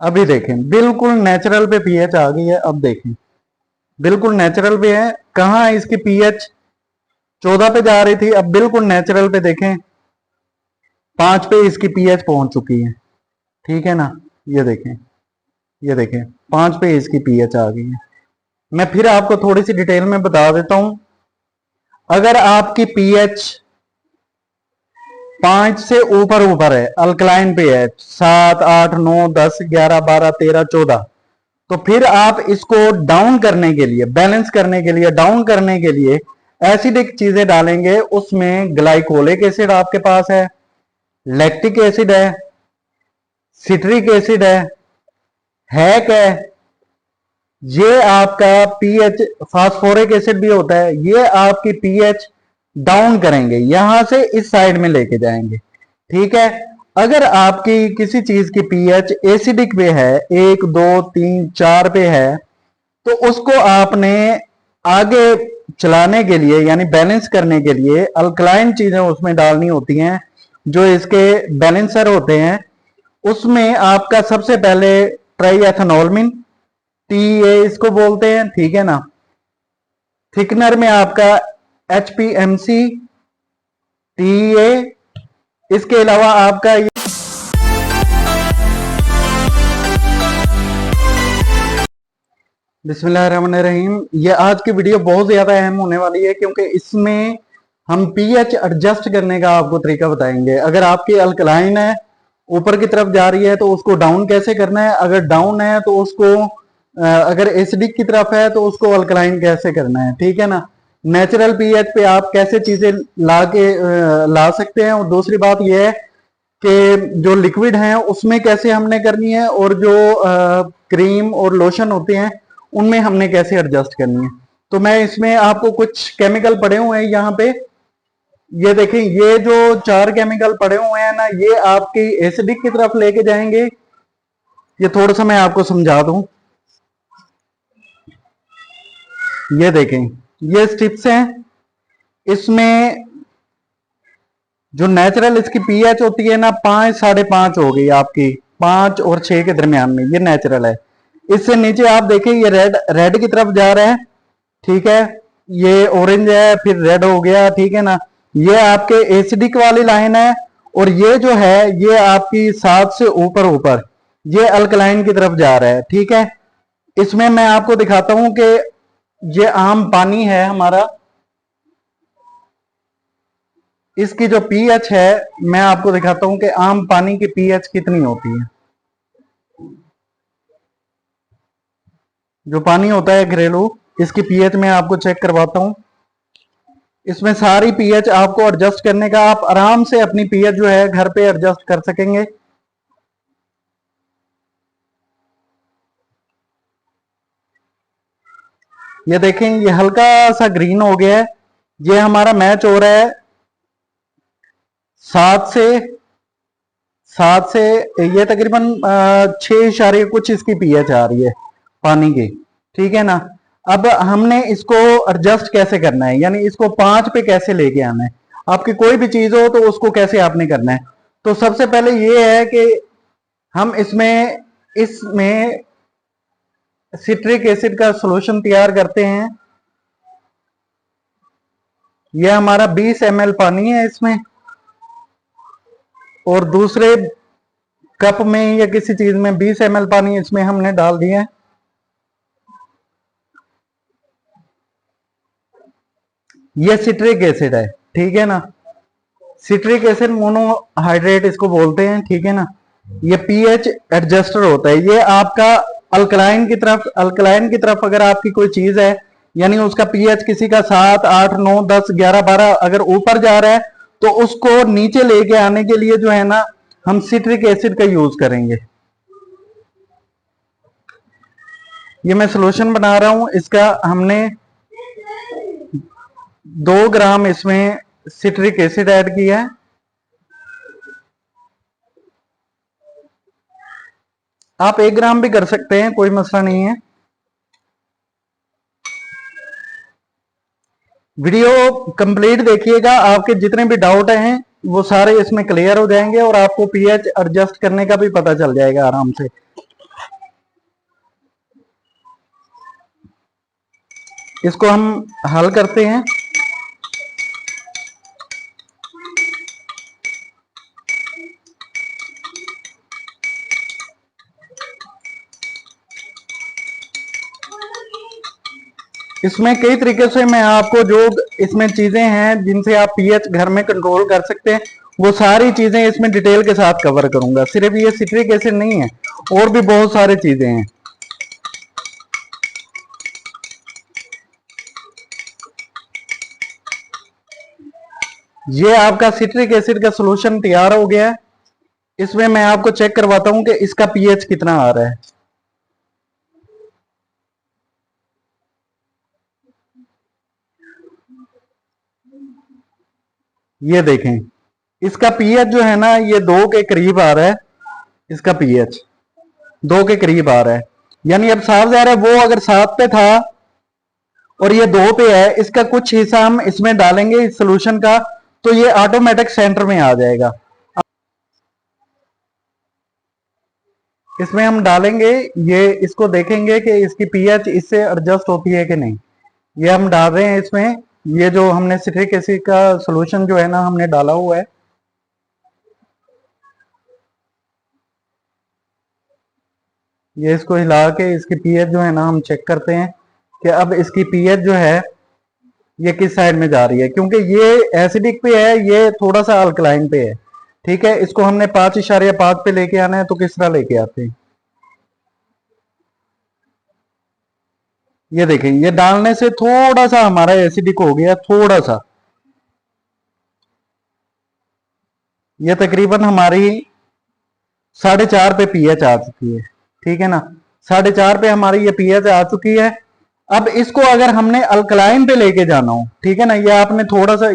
अभी देखें बिल्कुल नेचुरल पे पीएच आ गई है। अब देखें बिल्कुल नेचुरल पे है। कहाँ है इसकी पीएच? 14 पे जा रही थी, अब बिल्कुल नेचुरल पे देखें 5 पे इसकी पीएच पहुंच चुकी है। ठीक है ना, ये देखें, ये देखें 5 पे इसकी पीएच आ गई है। मैं फिर आपको थोड़ी सी डिटेल में बता देता हूं। अगर आपकी पीएच 5 से ऊपर ऊपर है, अल्कलाइन पे है 7, 8, 9, 10, 11, 12, 13, 14, तो फिर आप इसको डाउन करने के लिए, बैलेंस करने के लिए, डाउन करने के लिए एसिडिक चीजें डालेंगे। उसमें ग्लाइकोलिक एसिड आपके पास है, लैक्टिक एसिड है, सिट्रिक एसिड है, हैक है, ये आपका पीएच, फास्फोरिक एसिड भी होता है, ये आपकी पीएच डाउन करेंगे, यहां से इस साइड में लेके जाएंगे। ठीक है। अगर आपकी किसी चीज की पीएच एसिडिक पे है, 1, 2, 3, 4 पे है, तो उसको आपने आगे चलाने के लिए यानी बैलेंस करने के लिए अल्कलाइन चीजें उसमें डालनी होती हैं, जो इसके बैलेंसर होते हैं। उसमें आपका सबसे पहले ट्राई एथेनॉलमिन, टीए इसको बोलते हैं। ठीक है ना। थिकनर में आपका एचपीएमसी, टीए, इसके अलावा आपका बिस्मिल्लाहिर्रहमानिर्रहीम। ये आज की वीडियो बहुत ज्यादा अहम होने वाली है, क्योंकि इसमें हम पीएच एडजस्ट करने का आपको तरीका बताएंगे। अगर आपकी अल्कलाइन है, ऊपर की तरफ जा रही है, तो उसको डाउन कैसे करना है। अगर डाउन है तो उसको, अगर एसिडिक की तरफ है तो उसको अल्कलाइन कैसे करना है। ठीक है ना। नेचुरल पीएच पे आप कैसे चीजें ला सकते हैं। और दूसरी बात यह है कि जो लिक्विड हैं उसमें कैसे हमने करनी है, और जो क्रीम और लोशन होते हैं उनमें हमने कैसे एडजस्ट करनी है। तो मैं इसमें आपको कुछ केमिकल पड़े हुए हैं यहाँ पे, ये देखें, ये जो 4 केमिकल पड़े हुए हैं ना, ये आपकी एसिडिक की तरफ लेके जाएंगे। ये थोड़ा सा मैं आपको समझा दूं। ये देखें, ये स्टिप्स हैं। इसमें जो नेचुरल इसकी पीएच होती है ना, 5, 5.5 हो गई आपकी, 5 और 6 के दरमियान में, ये नेचुरल है। इससे नीचे आप देखें, ये रेड की तरफ जा रहा है। ठीक है। ये ऑरेंज है, फिर रेड हो गया। ठीक है ना। ये आपके एसिडिक वाली लाइन है, और ये जो है ये आपकी 7 से ऊपर ऊपर, ये अल्कलाइन की तरफ जा रहा है। ठीक है। इसमें मैं आपको दिखाता हूं कि ये आम पानी है हमारा, इसकी जो पीएच है मैं आपको दिखाता हूं कि आम पानी की पीएच कितनी होती है। जो पानी होता है घरेलू, इसकी पीएच मैं आपको चेक करवाता हूं। इसमें सारी पीएच आपको एडजस्ट करने का, आप आराम से अपनी पीएच जो है घर पे एडजस्ट कर सकेंगे। ये देखें, ये हल्का सा ग्रीन हो गया है, ये हमारा मैच हो रहा है 7 से ये तकरीबन 6 इशारे कुछ इसकी पीएच आ रही है पानी की। ठीक है ना। अब हमने इसको एडजस्ट कैसे करना है, यानी इसको 5 पे कैसे लेके आना है। आपकी कोई भी चीज हो तो उसको कैसे आपने करना है। तो सबसे पहले ये है कि हम इसमें इसमें सिट्रिक एसिड का सॉल्यूशन तैयार करते हैं। यह हमारा 20 ml पानी है इसमें, और दूसरे कप में या किसी चीज में 20 ml पानी इसमें हमने डाल दिया है। यह सिट्रिक एसिड है। ठीक है ना। सिट्रिक एसिड मोनोहाइड्रेट इसको बोलते हैं। ठीक है ना। ये पीएच एडजस्टर होता है। ये आपका अल्कलाइन की तरफ अगर आपकी कोई चीज है, यानी उसका पीएच किसी का 7, 8, 9, 10, 11, 12 अगर ऊपर जा रहा है, तो उसको नीचे लेके आने के लिए जो है ना, हम सिट्रिक एसिड का यूज करेंगे। ये मैं सॉल्यूशन बना रहा हूं इसका। हमने 2 ग्राम इसमें सिट्रिक एसिड ऐड किया है। आप 1 ग्राम भी कर सकते हैं, कोई मसला नहीं है। वीडियो कंप्लीट देखिएगा, आपके जितने भी डाउट हैं वो सारे इसमें क्लियर हो जाएंगे, और आपको पीएच एडजस्ट करने का भी पता चल जाएगा आराम से। इसको हम हल करते हैं। इसमें कई तरीके से मैं आपको जो इसमें चीजें हैं जिनसे आप पीएच घर में कंट्रोल कर सकते हैं, वो सारी चीजें इसमें डिटेल के साथ कवर करूंगा। सिर्फ ये सिट्रिक एसिड नहीं है, और भी बहुत सारी चीजें हैं। ये आपका सिट्रिक एसिड का सॉल्यूशन तैयार हो गया है। इसमें मैं आपको चेक करवाता हूं कि इसका पीएच कितना आ रहा है। ये देखें, इसका पीएच जो है ना, ये 2 के करीब आ रहा है। इसका पीएच 2 के करीब आ रहा है, यानी अब साफ जा रहा है। वो अगर 7 पे था और ये 2 पे है, इसका कुछ हिस्सा हम इसमें डालेंगे इस सोल्यूशन का, तो ये ऑटोमेटिक सेंटर में आ जाएगा। इसमें हम डालेंगे ये, इसको देखेंगे कि इसकी पीएच इससे एडजस्ट होती है कि नहीं। ये हम डाल रहे हैं इसमें, ये जो हमने सिट्रिक एसिड का सॉल्यूशन जो है ना हमने डाला हुआ है। ये इसको हिला के इसकी पीएच जो है ना हम चेक करते हैं कि अब इसकी पीएच जो है ये किस साइड में जा रही है, क्योंकि ये एसिडिक पे है, ये थोड़ा सा अल्कलाइन पे है। ठीक है, इसको हमने 5.5 पे लेके आना है, तो किस तरह लेके आते हैं। ये देखें, ये डालने से थोड़ा सा हमारा एसिडिक हो गया, थोड़ा सा। ये तकरीबन हमारी 4.5 पे पीएच आ चुकी है। ठीक है ना, 4.5 पे हमारी ये पीएच आ चुकी है। अब इसको अगर हमने अल्कलाइन पे लेके जाना हो, ठीक है ना, ये आपने थोड़ा सा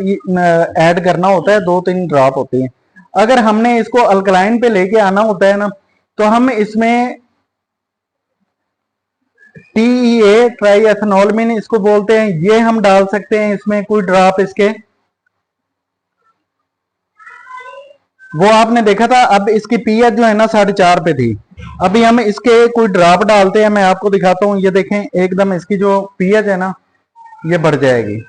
ऐड करना होता है, 2-3 ड्रॉप होते हैं। अगर हमने इसको अल्कलाइन पे लेके आना होता है ना, तो हम इसमें TEA ट्राई एथेनॉलमिन इसको बोलते हैं, ये हम डाल सकते हैं इसमें कोई ड्रॉप इसके। वो आपने देखा था, अब इसकी पीएच जो है ना 4.5 पे थी। अभी हम इसके कोई ड्रॉप डालते हैं, मैं आपको दिखाता हूँ। ये देखें, एकदम इसकी जो पीएच है ना ये बढ़ जाएगी।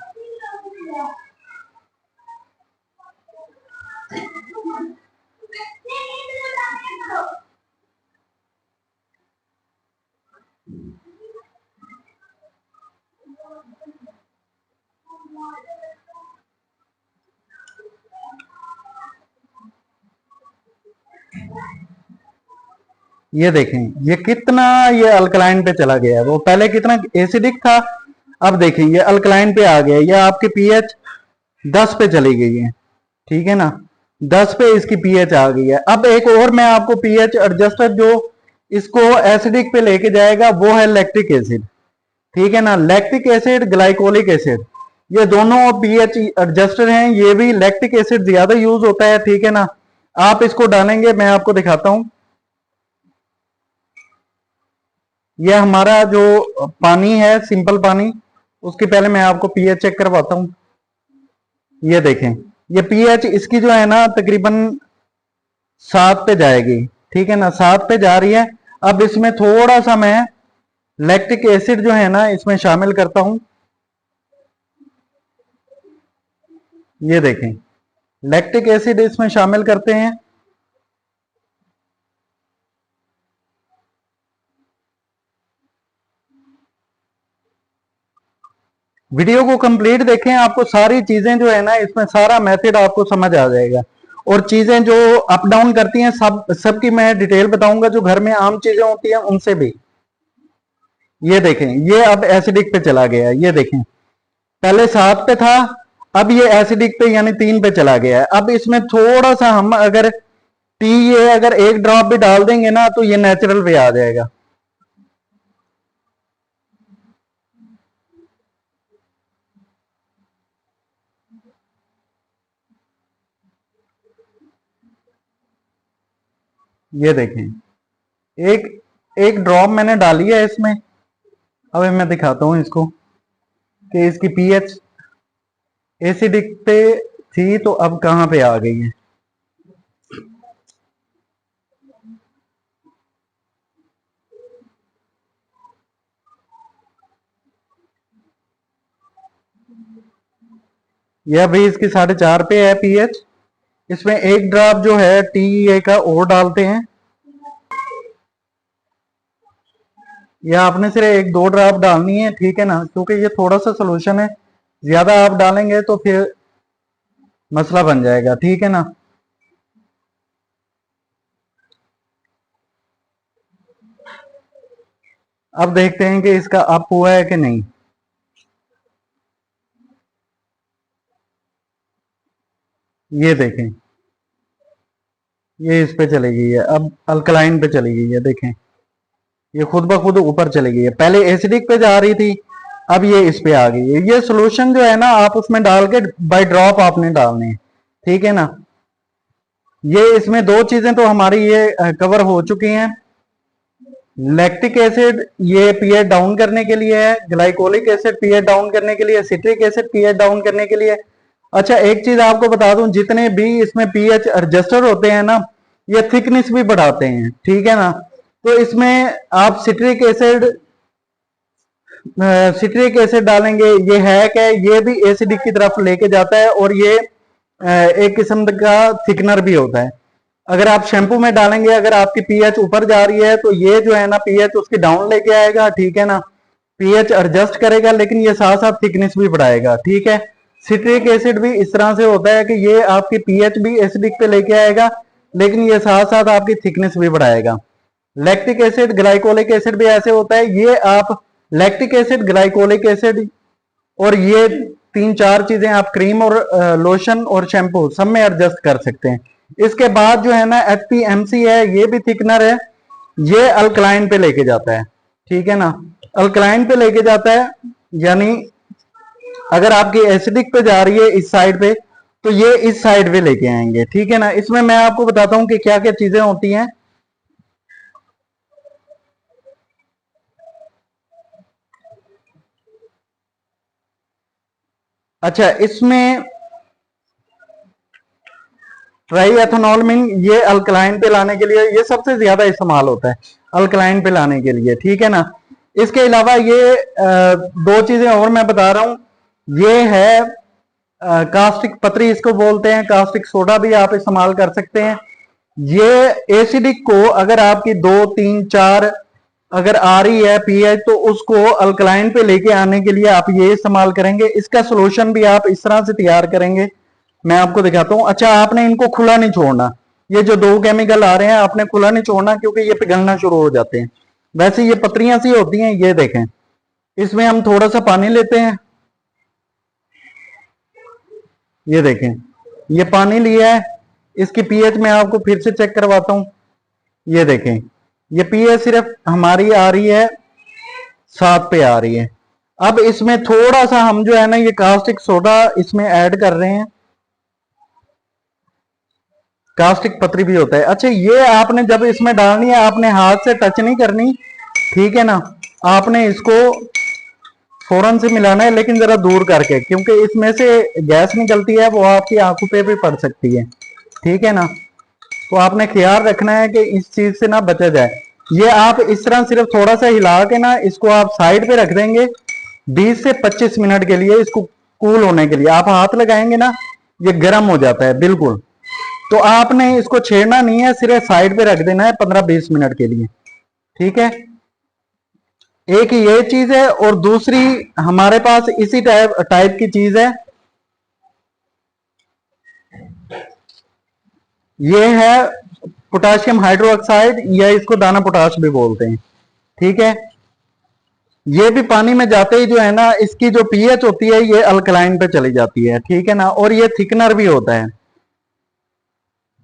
ये देखें, ये कितना ये अल्कलाइन पे चला गया है। वो पहले कितना एसिडिक था, अब देखें ये अल्कलाइन पे आ गया। ये आपकी पीएच 10 पे चली गई है। ठीक है ना, 10 पे इसकी पीएच आ गई है। अब एक और मैं आपको पीएच एडजस्टर जो इसको एसिडिक पे लेके जाएगा, वो है लैक्टिक एसिड। ठीक है ना, लैक्टिक एसिड, ग्लाइकोलिक एसिड, ये दोनों पीएच एडजस्टर हैं। ये भी लैक्टिक एसिड ज्यादा यूज होता है। ठीक है ना, आप इसको डालेंगे, मैं आपको दिखाता हूं। ये हमारा जो पानी है, सिंपल पानी, उसकी पहले मैं आपको पीएच चेक करवाता हूं। ये देखें, ये पीएच इसकी जो है ना तकरीबन 7 पे जाएगी। ठीक है ना, 7 पे जा रही है। अब इसमें थोड़ा सा मैं लैक्टिक एसिड जो है ना इसमें शामिल करता हूं। ये देखें, लैक्टिक एसिड इसमें शामिल करते हैं। वीडियो को कंप्लीट देखें, आपको सारी चीजें जो है ना इसमें सारा मेथड आपको समझ आ जाएगा। और चीजें जो अप डाउन करती हैं सबकी मैं डिटेल बताऊंगा, जो घर में आम चीजें होती हैं उनसे भी। ये देखें, ये अब एसिडिक पे चला गया है। ये देखें, पहले 7 पे था, अब ये एसिडिक पे यानी 3 पे चला गया है। अब इसमें थोड़ा सा हम अगर ये अगर एक ड्रॉप भी डाल देंगे ना, तो ये नेचुरल पे आ जाएगा। ये देखें, एक एक ड्रॉप मैंने डाली है इसमें। अब मैं दिखाता हूं इसको कि इसकी पीएच एसिडिक पे थी, तो अब कहां पे आ गई है। ये अभी इसकी 4.5 पे है पीएच। इसमें एक ड्रॉप जो है टीईए का और डालते हैं, या आपने सिर्फ एक दो ड्रॉप डालनी है, ठीक है ना, क्योंकि ये थोड़ा सा सोल्यूशन है, ज्यादा आप डालेंगे तो फिर मसला बन जाएगा, ठीक है ना। अब देखते हैं कि इसका अप हुआ है कि नहीं। ये देखें, ये इस पे चली गई है, अब अल्कलाइन पे चली गई है, देखें ये खुद ब खुद ऊपर चली गई है। पहले एसिडिक पे जा रही थी, अब ये इस पे आ गई है। ये सोल्यूशन जो है ना आप उसमें डाल के बाय ड्रॉप आपने डालने हैं, ठीक है ना। ये इसमें दो चीजें तो हमारी ये कवर हो चुकी हैं। लैक्टिक एसिड ये पीएच डाउन करने के लिए है, ग्लाइकोलिक एसिड पीएच डाउन करने के लिए, सिट्रिक एसिड पीएच डाउन करने के लिए। अच्छा एक चीज आपको बता दूं, जितने भी इसमें पीएच एडजस्टर होते हैं ना, ये थिकनेस भी बढ़ाते हैं, ठीक है ना। तो इसमें आप सिट्रिक एसिड डालेंगे, ये है क्या, ये भी एसिडिक की तरफ लेके जाता है, और ये एक किस्म का थिकनर भी होता है। अगर आप शैम्पू में डालेंगे, अगर आपकी पीएच ऊपर जा रही है तो ये जो है ना पीएच उसकी डाउन लेके आएगा, ठीक है ना, पीएच एडजस्ट करेगा, लेकिन ये साथ साथ थिकनेस भी बढ़ाएगा, ठीक है। सिट्रिक एसिड भी इस तरह से होता है कि ये आपकी पीएच भी एसिडिक पे लेके आएगा, लेकिन ये साथ साथ आपकी थिकनेस भी बढ़ाएगा। लैक्टिक एसिड ग्लाइकोलिक एसिड भी ऐसे होता है, ये आप लैक्टिक एसिड ग्लाइकोलिक एसिड और ये तीन चार चीजें आप क्रीम और लोशन और शैम्पू सब में एडजस्ट कर सकते हैं। इसके बाद जो है ना एचपीएमसी है, ये भी थिकनर है, ये अल्कलाइन पे लेके जाता है, ठीक है ना, अल्कलाइन पे लेके जाता है। यानी अगर आपकी एसिडिक पे जा रही है इस साइड पे, तो ये इस साइड पे लेके आएंगे, ठीक है ना। इसमें मैं आपको बताता हूं कि क्या क्या चीजें होती हैं। अच्छा इसमें ट्राई एथेनॉल मीन ये अल्कलाइन पे लाने के लिए ये सबसे ज्यादा इस्तेमाल होता है, अल्कलाइन पे लाने के लिए, ठीक है ना। इसके अलावा ये दो चीजें और मैं बता रहा हूं, ये है कास्टिक पत्री इसको बोलते हैं, कास्टिक सोडा भी आप इस्तेमाल कर सकते हैं। ये एसिडिक को अगर आपकी 2 3 4 अगर आ रही है पीएच, तो उसको अल्कलाइन पे लेके आने के लिए आप ये इस्तेमाल करेंगे। इसका सोल्यूशन भी आप इस तरह से तैयार करेंगे, मैं आपको दिखाता हूं। अच्छा आपने इनको खुला नहीं छोड़ना, ये जो दो केमिकल आ रहे हैं आपने खुला नहीं छोड़ना, क्योंकि ये पिघलना शुरू हो जाते हैं। वैसे ये पत्रियां सी होती हैं, ये देखें। इसमें हम थोड़ा सा पानी लेते हैं, ये देखें ये पानी लिया है, इसकी पीएच मैं आपको फिर से चेक करवाता हूं। ये देखें ये पीएच सिर्फ हमारी आ रही है 7 पे आ रही है। अब इसमें थोड़ा सा हम जो है ना ये कास्टिक सोडा इसमें ऐड कर रहे हैं, कास्टिक पत्री भी होता है। अच्छा ये आपने जब इसमें डालनी है आपने हाथ से टच नहीं करनी, ठीक है ना, आपने इसको फौरन से मिलाना है, लेकिन जरा दूर करके, क्योंकि इसमें से गैस निकलती है, वो आपकी आंखों पे भी पड़ सकती है, ठीक है ना। तो आपने ख्याल रखना है कि इस चीज से ना बचा जाए। ये आप इस तरह सिर्फ थोड़ा सा हिला के ना इसको आप साइड पे रख देंगे 20 से 25 मिनट के लिए, इसको कूल होने के लिए। आप हाथ लगाएंगे ना ये गर्म हो जाता है बिल्कुल, तो आपने इसको छेड़ना नहीं है, सिर्फ साइड पे रख देना है 15-20 मिनट के लिए, ठीक है। एक ये चीज है, और दूसरी हमारे पास इसी टाइप की चीज है, ये है पोटाशियम हाइड्रोक्साइड, या इसको दाना पोटाश भी बोलते हैं, ठीक है। ये भी पानी में जाते ही जो है ना इसकी जो पीएच होती है ये अल्कलाइन पे चली जाती है, ठीक है ना, और ये थिकनर भी होता है।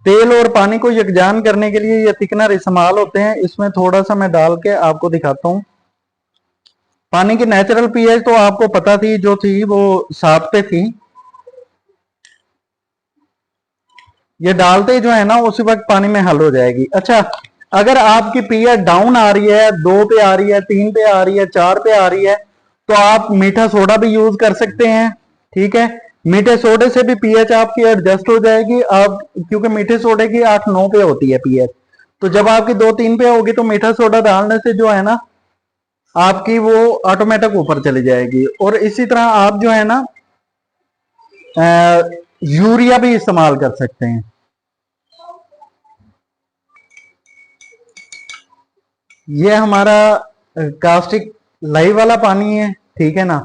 तेल और पानी को यकजान करने के लिए ये थिकनर इस्तेमाल होते हैं। इसमें थोड़ा सा मैं डाल के आपको दिखाता हूं। पानी की नेचुरल पीएच तो आपको पता थी, जो थी वो 7 पे थी। ये डालते ही जो है ना उसी वक्त पानी में हल हो जाएगी। अच्छा अगर आपकी पीएच डाउन आ रही है, 2 पे आ रही है, 3 पे आ रही है, 4 पे आ रही है, तो आप मीठा सोडा भी यूज कर सकते हैं, ठीक है। मीठे सोडे से भी पीएच आपकी एडजस्ट हो जाएगी, आप क्योंकि मीठे सोडे की 8-9 पे होती है पीएच, तो जब आपकी 2-3 पे होगी तो मीठा सोडा डालने से जो है ना आपकी वो ऑटोमेटिक ऊपर चली जाएगी। और इसी तरह आप जो है ना यूरिया भी इस्तेमाल कर सकते हैं। ये हमारा कास्टिक लाई वाला पानी है, ठीक है ना,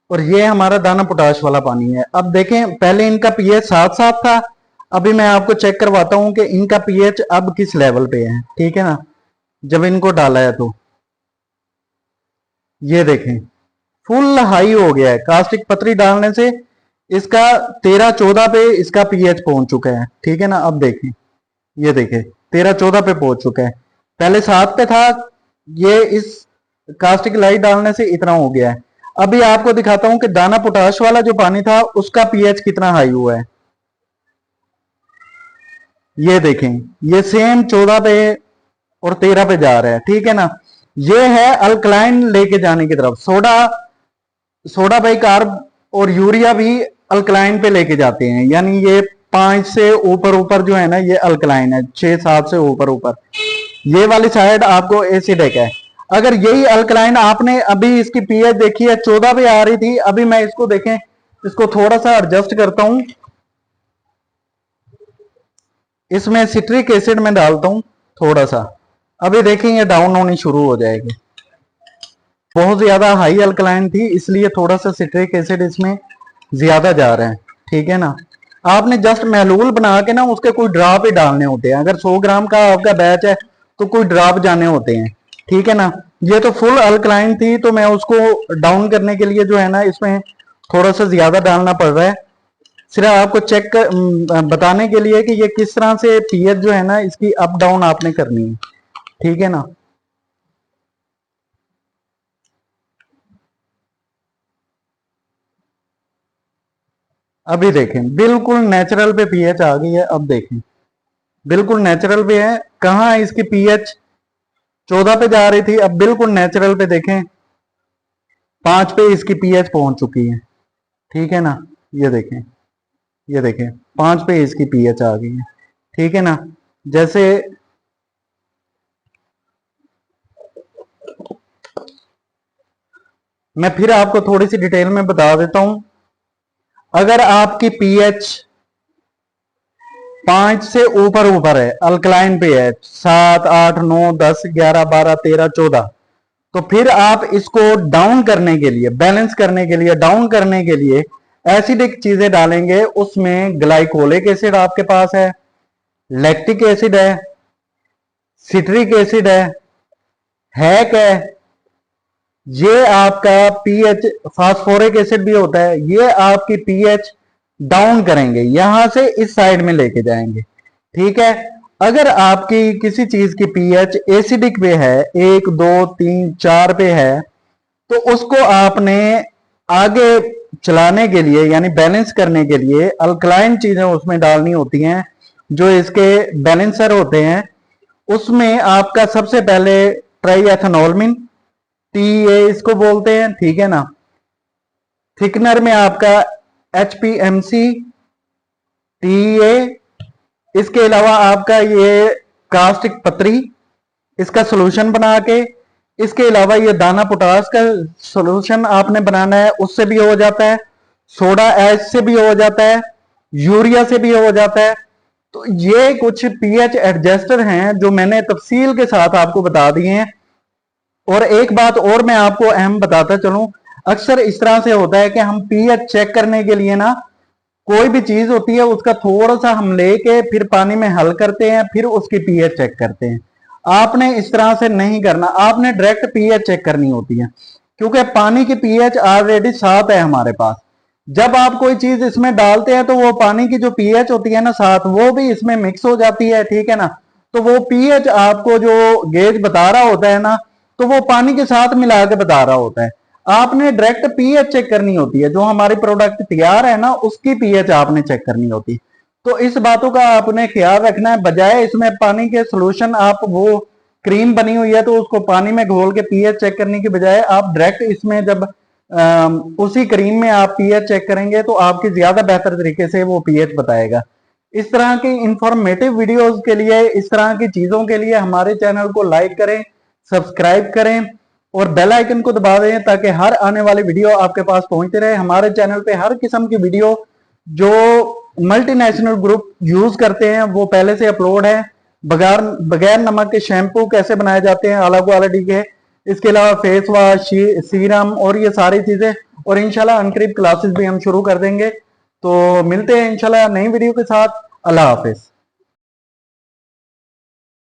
और ये हमारा दाना पोटाश वाला पानी है। अब देखें, पहले इनका पीएच 7-7 था, अभी मैं आपको चेक करवाता हूं कि इनका पीएच अब किस लेवल पे है, ठीक है ना। जब इनको डाला है तो ये देखें फुल हाई हो गया है। कास्टिक पतरी डालने से इसका 13-14 पे इसका पीएच पहुंच चुका है, ठीक है ना। अब देखें, ये देखें 13-14 पे पहुंच चुका है, पहले 7 पे था। ये इस कास्टिक लाइट डालने से इतना हो गया है। अभी आपको दिखाता हूं कि दाना पोटाश वाला जो पानी था उसका पीएच कितना हाई हुआ है। ये देखें, ये सेम 14 पे और 13 पे जा रहा है, ठीक है ना। ये है अल्कलाइन लेके जाने की तरफ। सोडा बाई कार्ब और यूरिया भी अल्कलाइन पे लेके जाते हैं, यानी ये 5 से ऊपर ऊपर जो है ना, ये अल्कलाइन है, 6-7 से ऊपर ऊपर। ये वाली साइड आपको एसिडिक है। अगर यही अल्कलाइन आपने अभी इसकी पीएच देखी है 14 पे आ रही थी, अभी मैं इसको देखें, इसको थोड़ा सा एडजस्ट करता हूं, इसमें सिट्रिक एसिड में डालता हूं थोड़ा सा, अभी देखेंगे डाउन होनी शुरू हो जाएगी। बहुत ज्यादा हाई अल्कलाइन थी, इसलिए थोड़ा सा सिट्रिक एसिड इसमें ज्यादा जा रहा है, ठीक है ना। आपने जस्ट महलूल बना के ना उसके कोई ड्रॉप ही डालने होते हैं। अगर 100 ग्राम का आपका बैच है तो कोई ड्रॉप जाने होते हैं, ठीक है ना। ये तो फुल अल्कलाइन थी, तो मैं उसको डाउन करने के लिए जो है ना, इसमें थोड़ा सा ज्यादा डालना पड़ रहा है, सिर्फ आपको चेक बताने के लिए कि ये किस तरह से पीएच जो है ना इसकी अप डाउन आपने करनी है, ठीक है ना। अभी देखें बिल्कुल नेचुरल पे पीएच आ गई है। अब देखें बिल्कुल नेचुरल पे है। कहाँ है इसकी पीएच 14 पे जा रही थी, अब बिल्कुल नेचुरल पे देखें 5 पे इसकी पीएच पहुंच चुकी है, ठीक है ना। ये देखें, ये देखें 5 पे इसकी पीएच आ गई है, ठीक है ना। जैसे मैं फिर आपको थोड़ी सी डिटेल में बता देता हूं। अगर आपकी पीएच 5 से ऊपर ऊपर है, अल्कलाइन पे है, 7, 8, 9, 10, 11, 12, 13, 14, तो फिर आप इसको डाउन करने के लिए, बैलेंस करने के लिए, डाउन करने के लिए एसिडिक चीजें डालेंगे। उसमें ग्लाइकोलिक एसिड आपके पास है, लैक्टिक एसिड है, सिट्रिक एसिड है, हैक है, ये आपका पीएच, फास्फोरिक एसिड भी होता है, ये आपकी पीएच डाउन करेंगे, यहां से इस साइड में लेके जाएंगे, ठीक है। अगर आपकी किसी चीज की पीएच एसिडिक पे है, 1, 2, 3, 4 पे है, तो उसको आपने आगे चलाने के लिए, यानी बैलेंस करने के लिए अल्कलाइन चीजें उसमें डालनी होती हैं, जो इसके बैलेंसर होते हैं। उसमें आपका सबसे पहले ट्राई एथेनॉलमिन, टीए इसको बोलते हैं, ठीक है ना। थिकनर में आपका एचपीएमसी, टीए, इसके अलावा आपका ये कास्टिक पतरी, इसका सोल्यूशन बना के, इसके अलावा ये दाना पोटास का सोल्यूशन आपने बनाना है, उससे भी हो जाता है, सोडा एच से भी हो जाता है, यूरिया से भी हो जाता है। तो ये कुछ पीएच एडजस्टर हैं जो मैंने तफसील के साथ आपको बता दिए हैं। और एक बात और मैं आपको अहम बताता चलूं, अक्सर इस तरह से होता है कि हम पीएच चेक करने के लिए ना, कोई भी चीज होती है उसका थोड़ा सा हम लेके फिर पानी में हल करते हैं, फिर उसकी पीएच चेक करते हैं। आपने इस तरह से नहीं करना, आपने डायरेक्ट पीएच चेक करनी होती है, क्योंकि पानी की पीएच ऑलरेडी 7 है हमारे पास। जब आप कोई चीज इसमें डालते हैं तो वो पानी की जो पीएच होती है ना 7, वो भी इसमें मिक्स हो जाती है, ठीक है ना। तो वो पीएच आपको जो गेज बता रहा होता है ना, तो वो पानी के साथ मिला के बता रहा होता है। आपने डायरेक्ट पीएच चेक करनी होती है, जो हमारी प्रोडक्ट तैयार है ना उसकी पीएच आपने चेक करनी होती है। तो इस बातों का आपने ख्याल रखना है, बजाय इसमें पानी के सोल्यूशन आप वो क्रीम बनी हुई है तो उसको पानी में घोल के पीएच चेक करने की बजाय आप डायरेक्ट इसमें जब उसी क्रीम में आप पीएच चेक करेंगे तो आपकी ज्यादा बेहतर तरीके से वो पीएच बताएगा। इस तरह की इंफॉर्मेटिव वीडियोस के लिए, इस तरह की चीजों के लिए हमारे चैनल को लाइक करें, सब्सक्राइब करें और बेल आइकन को दबा दें, ताकि हर आने वाली वीडियो आपके पास पहुंचते रहे। हमारे चैनल पे हर किस्म की वीडियो जो मल्टीनेशनल ग्रुप यूज करते हैं वो पहले से अपलोड है। बगैर बगैर नमक के शैम्पू कैसे बनाए जाते हैं अलग क्वालिटी के, इसके अलावा फेस वॉश, सीरम और ये सारी चीजें, और इंशाल्लाह अनकरीब क्लासेस भी हम शुरू कर देंगे। तो मिलते हैं इंशाल्लाह नई वीडियो के साथ। अल्लाह हाफिज।